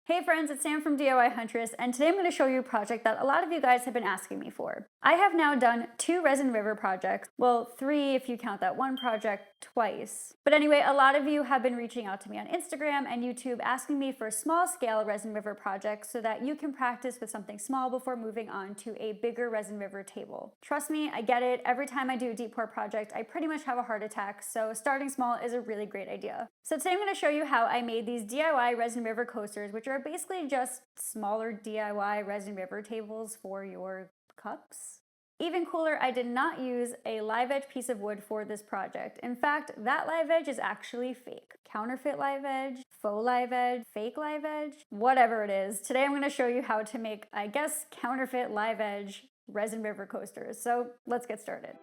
Hey friends, it's Sam from DIY Huntress, and today I'm going to show you a project that a lot of you guys have been asking me for. I have now done 2 Resin River projects, well 3 if you count that one project twice. But anyway, a lot of you have been reaching out to me on Instagram and YouTube asking me for small scale Resin River projects so that you can practice with something small before moving on to a bigger Resin River table. Trust me, I get it. Every time I do a deep pour project, I pretty much have a heart attack, so starting small is a really great idea. So today I'm going to show you how I made these DIY Resin River coasters, which are basically just smaller DIY Resin River tables for your cups. Even cooler, I did not use a live edge piece of wood for this project. In fact, that live edge is actually fake. Counterfeit live edge, faux live edge, fake live edge, whatever it is. Today I'm going to show you how to make, I guess, counterfeit live edge Resin River coasters. So let's get started.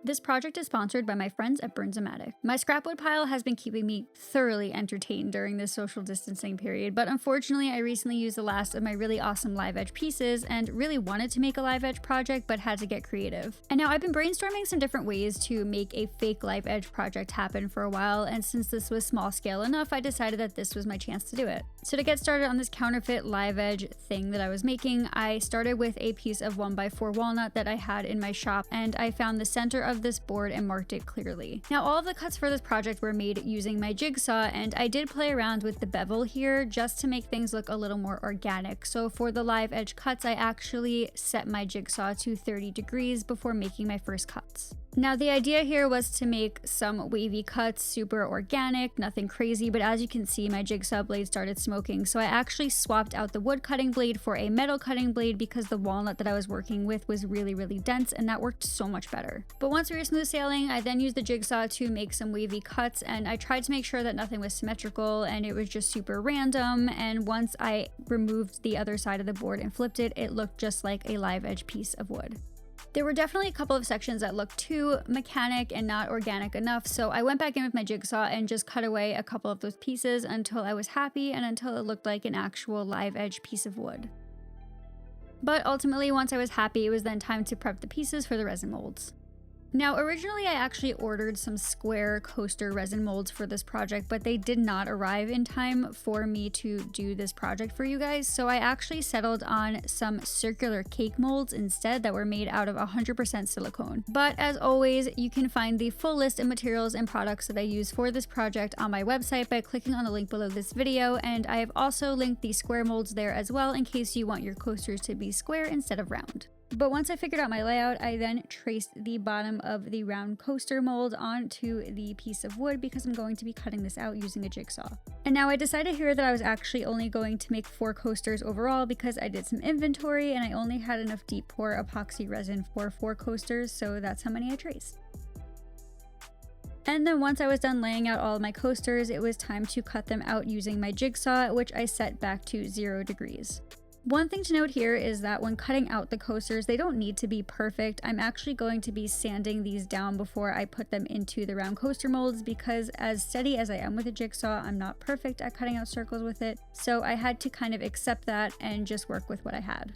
This project is sponsored by my friends at Burns-O-Matic. My scrapwood pile has been keeping me thoroughly entertained during this social distancing period, but unfortunately I recently used the last of my really awesome live edge pieces and really wanted to make a live edge project but had to get creative. And now I've been brainstorming some different ways to make a fake live edge project happen for a while, and since this was small scale enough, I decided that this was my chance to do it. So to get started on this counterfeit live edge thing that I was making, I started with a piece of 1x4 walnut that I had in my shop, and I found the center of this board and marked it clearly. Now all of the cuts for this project were made using my jigsaw, and I did play around with the bevel here just to make things look a little more organic. So for the live edge cuts, I actually set my jigsaw to 30 degrees before making my first cuts. Now the idea here was to make some wavy cuts, super organic, nothing crazy, but as you can see my jigsaw blade started smoking, so I actually swapped out the wood cutting blade for a metal cutting blade because the walnut that I was working with was really dense, and that worked so much better. But once we were smooth sailing, I then used the jigsaw to make some wavy cuts, and I tried to make sure that nothing was symmetrical and it was just super random, and once I removed the other side of the board and flipped it, it looked just like a live edge piece of wood. There were definitely a couple of sections that looked too mechanic and not organic enough, so I went back in with my jigsaw and just cut away a couple of those pieces until I was happy and until it looked like an actual live edge piece of wood. But ultimately, once I was happy, it was then time to prep the pieces for the resin molds. Now, originally I actually ordered some square coaster resin molds for this project, but they did not arrive in time for me to do this project for you guys, so I actually settled on some circular cake molds instead that were made out of 100% silicone. But as always, you can find the full list of materials and products that I use for this project on my website by clicking on the link below this video, and I have also linked the square molds there as well in case you want your coasters to be square instead of round. But once I figured out my layout, I then traced the bottom of the round coaster mold onto the piece of wood because I'm going to be cutting this out using a jigsaw. And now I decided here that I was actually only going to make 4 coasters overall because I did some inventory and I only had enough deep pour epoxy resin for 4 coasters, so that's how many I traced. And then once I was done laying out all of my coasters, it was time to cut them out using my jigsaw, which I set back to 0 degrees. One thing to note here is that when cutting out the coasters, they don't need to be perfect. I'm actually going to be sanding these down before I put them into the round coaster molds because as steady as I am with a jigsaw, I'm not perfect at cutting out circles with it. So I had to kind of accept that and just work with what I had.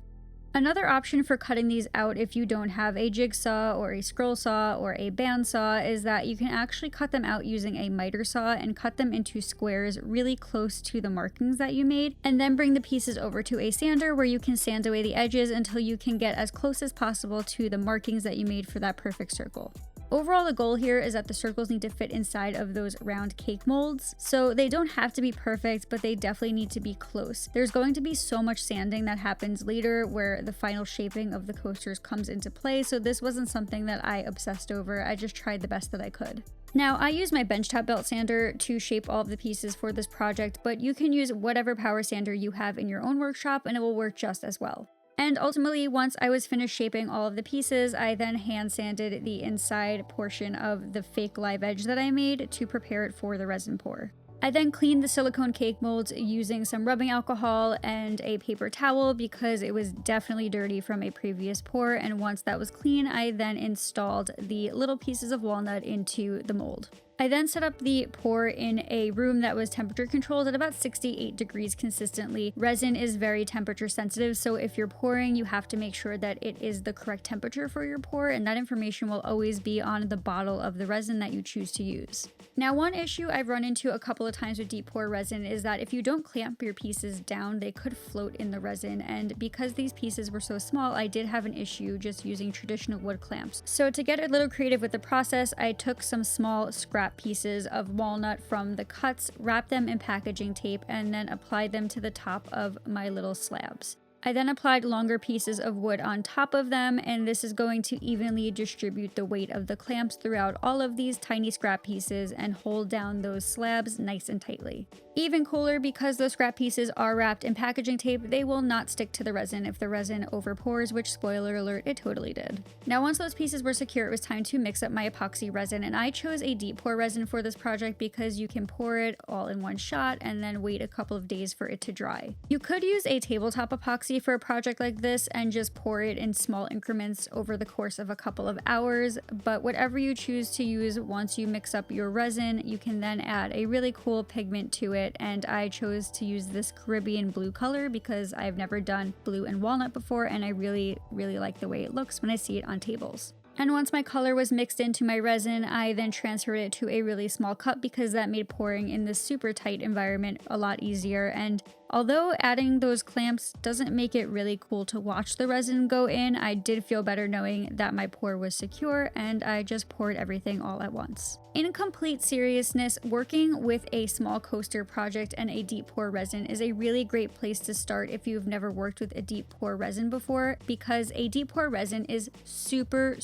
Another option for cutting these out if you don't have a jigsaw or a scroll saw or a bandsaw is that you can actually cut them out using a miter saw and cut them into squares really close to the markings that you made, and then bring the pieces over to a sander where you can sand away the edges until you can get as close as possible to the markings that you made for that perfect circle. Overall, the goal here is that the circles need to fit inside of those round cake molds, so they don't have to be perfect, but they definitely need to be close. There's going to be so much sanding that happens later where the final shaping of the coasters comes into play, so this wasn't something that I obsessed over. I just tried the best that I could. Now, I use my benchtop belt sander to shape all of the pieces for this project, but you can use whatever power sander you have in your own workshop and it will work just as well. And ultimately, once I was finished shaping all of the pieces, I then hand sanded the inside portion of the fake live edge that I made to prepare it for the resin pour. I then cleaned the silicone cake molds using some rubbing alcohol and a paper towel because it was definitely dirty from a previous pour, and once that was clean, I then installed the little pieces of walnut into the mold. I then set up the pour in a room that was temperature controlled at about 68 degrees consistently. Resin is very temperature sensitive, so if you're pouring, you have to make sure that it is the correct temperature for your pour, and that information will always be on the bottle of the resin that you choose to use. Now, one issue I've run into a couple of times with deep pour resin is that if you don't clamp your pieces down, they could float in the resin, and because these pieces were so small, I did have an issue just using traditional wood clamps. So to get a little creative with the process, I took some small scrap pieces of walnut from the cuts, wrapped them in packaging tape, and then applied them to the top of my little slabs. I then applied longer pieces of wood on top of them, and this is going to evenly distribute the weight of the clamps throughout all of these tiny scrap pieces and hold down those slabs nice and tightly. Even cooler, because those scrap pieces are wrapped in packaging tape, they will not stick to the resin if the resin overpours, which, spoiler alert, it totally did. Now, once those pieces were secure, it was time to mix up my epoxy resin, and I chose a deep pour resin for this project because you can pour it all in one shot and then wait a couple of days for it to dry. You could use a tabletop epoxy for a project like this and just pour it in small increments over the course of a couple of hours, but whatever you choose to use once you mix up your resin, you can then add a really cool pigment to it, and I chose to use this Caribbean blue color because I've never done blue and walnut before, and I really like the way it looks when I see it on tables. And once my color was mixed into my resin, I then transferred it to a really small cup because that made pouring in this super tight environment a lot easier. And although adding those clamps doesn't make it really cool to watch the resin go in, I did feel better knowing that my pour was secure, and I just poured everything all at once. In complete seriousness, working with a small coaster project and a deep pour resin is a really great place to start if you've never worked with a deep pour resin before, because a deep pour resin is super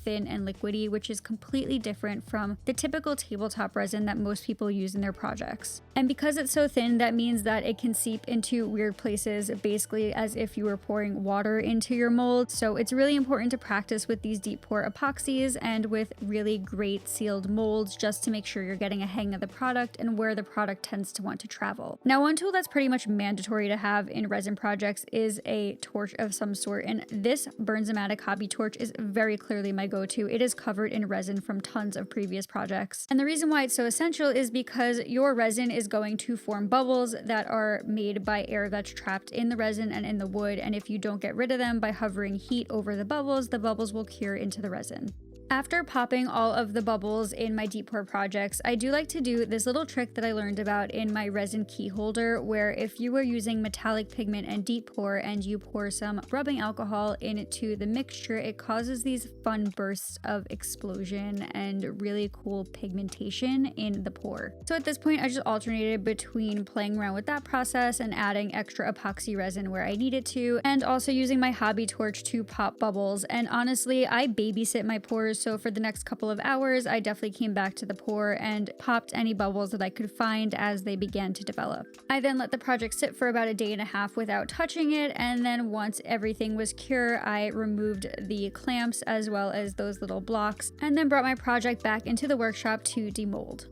thin and liquidy, which is completely different from the typical tabletop resin that most people use in their projects. And because it's so thin, that means that it can seep into weird places, basically as if you were pouring water into your mold. So it's really important to practice with these deep pour epoxies and with really great sealed molds just to make sure you're getting a hang of the product and where the product tends to want to travel. Now, one tool that's pretty much mandatory to have in resin projects is a torch of some sort, and this Bernzomatic hobby torch is very clearly my go-to. It is covered in resin from tons of previous projects. And the reason why it's so essential is because your resin is going to form bubbles that are made by air that's trapped in the resin and in the wood, and if you don't get rid of them by hovering heat over the bubbles will cure into the resin. After popping all of the bubbles in my deep pour projects, I do like to do this little trick that I learned about in my resin key holder, where if you are using metallic pigment and deep pour and you pour some rubbing alcohol into the mixture, it causes these fun bursts of explosion and really cool pigmentation in the pour. So at this point, I just alternated between playing around with that process and adding extra epoxy resin where I needed to, and also using my hobby torch to pop bubbles. And honestly, I babysit my pours, so for the next couple of hours, I definitely came back to the pour and popped any bubbles that I could find as they began to develop. I then let the project sit for about a day and a half without touching it, and then once everything was cure, I removed the clamps as well as those little blocks, and then brought my project back into the workshop to demold.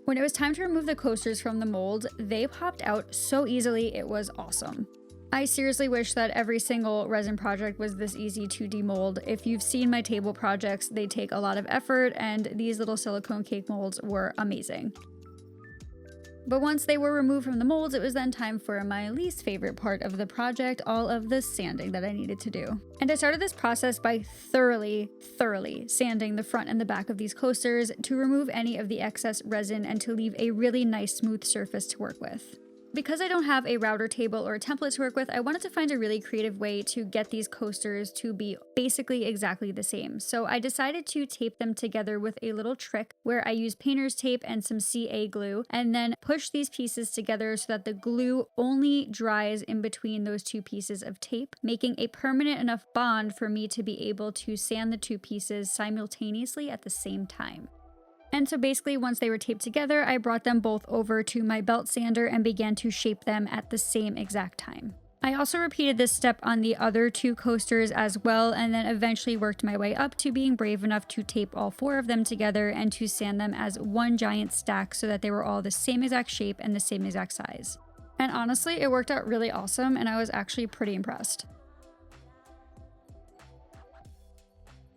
When it was time to remove the coasters from the mold, they popped out so easily, it was awesome. I seriously wish that every single resin project was this easy to demold. If you've seen my table projects, they take a lot of effort, and these little silicone cake molds were amazing. But once they were removed from the molds, it was then time for my least favorite part of the project, all of the sanding that I needed to do. And I started this process by thoroughly sanding the front and the back of these coasters to remove any of the excess resin and to leave a really nice smooth surface to work with. Because I don't have a router table or a template to work with, I wanted to find a really creative way to get these coasters to be basically exactly the same. So I decided to tape them together with a little trick where I use painter's tape and some CA glue, and then push these pieces together so that the glue only dries in between those two pieces of tape, making a permanent enough bond for me to be able to sand the two pieces simultaneously at the same time. And so basically, once they were taped together, I brought them both over to my belt sander and began to shape them at the same exact time. I also repeated this step on the other two coasters as well, and then eventually worked my way up to being brave enough to tape all four of them together and to sand them as one giant stack so that they were all the same exact shape and the same exact size. And honestly, it worked out really awesome, and I was actually pretty impressed.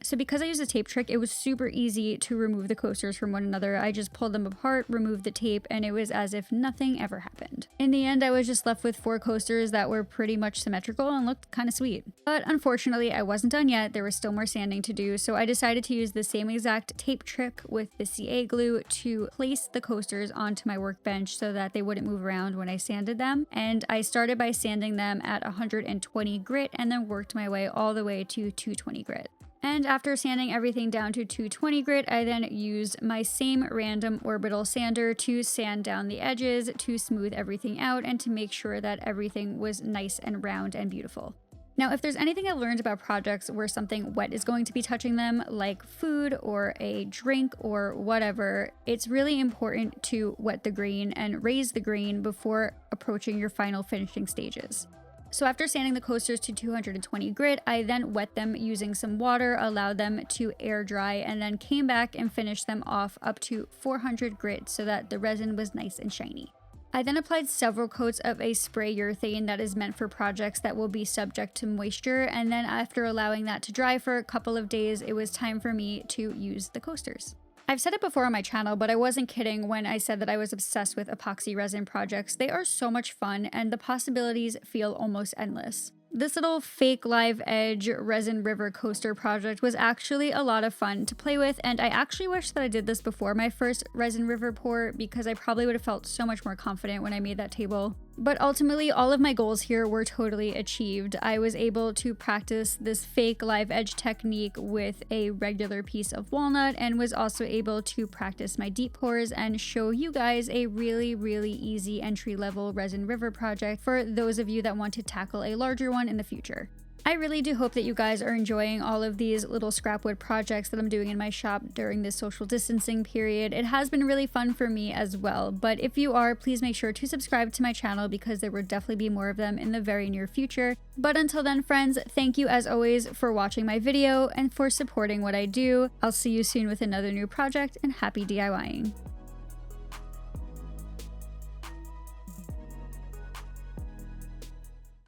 So because I used a tape trick, it was super easy to remove the coasters from one another. I just pulled them apart, removed the tape, and it was as if nothing ever happened. In the end, I was just left with 4 coasters that were pretty much symmetrical and looked kind of sweet. But unfortunately, I wasn't done yet. There was still more sanding to do, so I decided to use the same exact tape trick with the CA glue to place the coasters onto my workbench so that they wouldn't move around when I sanded them. And I started by sanding them at 120 grit and then worked my way all the way to 220 grit. And after sanding everything down to 220 grit, I then used my same random orbital sander to sand down the edges to smooth everything out and to make sure that everything was nice and round and beautiful. Now, if there's anything I've learned about projects where something wet is going to be touching them, like food or a drink or whatever, it's really important to wet the grain and raise the grain before approaching your final finishing stages. So after sanding the coasters to 220 grit, I then wet them using some water, allowed them to air dry, and then came back and finished them off up to 400 grit so that the resin was nice and shiny. I then applied several coats of a spray urethane that is meant for projects that will be subject to moisture, and then after allowing that to dry for a couple of days, it was time for me to use the coasters. I've said it before on my channel, but I wasn't kidding when I said that I was obsessed with epoxy resin projects. They are so much fun and the possibilities feel almost endless. This little fake live edge resin river coaster project was actually a lot of fun to play with, and I actually wish that I did this before my first resin river pour because I probably would have felt so much more confident when I made that table. But ultimately, all of my goals here were totally achieved. I was able to practice this fake live edge technique with a regular piece of walnut and was also able to practice my deep pours and show you guys a really easy entry level resin river project for those of you that want to tackle a larger one in the future. I really do hope that you guys are enjoying all of these little scrapwood projects that I'm doing in my shop during this social distancing period. It has been really fun for me as well, but if you are, please make sure to subscribe to my channel because there will definitely be more of them in the very near future. But until then, friends, thank you as always for watching my video and for supporting what I do. I'll see you soon with another new project, and happy DIYing.